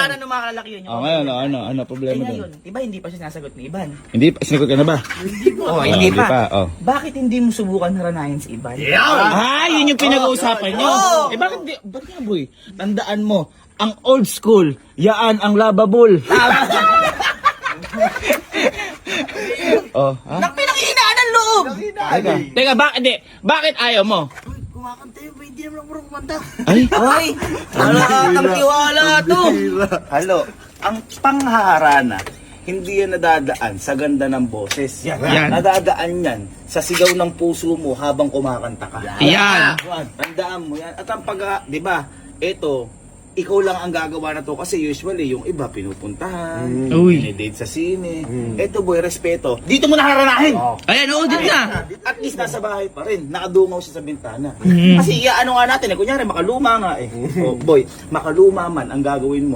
kasalanan ng mga lalaki yun. Ngayon, ano problema Ngayon, doon? diba hindi pa siya sinasagot ni Ivan? Hindi pa, sinagot ka na ba? Hindi pa. Oh. Bakit hindi mo subukan haranahin si Ivan? Yun yung pinag-uusapan nyo. Bakit di, ba't nga boy? Tandaan mo, ang old school, yaan ang lababol. Pinanghihinaan ng loob! Teka, bakit ayaw mo? Kumakanta yun, hindi naman ako kumanta. Ay, Ang tiwala to! Halo, ang panghaharana, hindi yan nadadaan sa ganda ng boses. Yan. Nadadaan yan sa sigaw ng puso mo habang kumakanta ka. Yan. Tandaan mo yan. At ang di ba, ito, ikaw lang ang gagawa na to kasi usually yung iba pinupuntahan, dinidate sa sine. Ito boy, respeto. Dito mo naharanahin. Ayan, dito na. At least nasa bahay pa rin, nakadungaw siya sa bintana. Kasi ano nga natin, kunyari makaluma nga eh. Boy, makaluma man ang gagawin mo.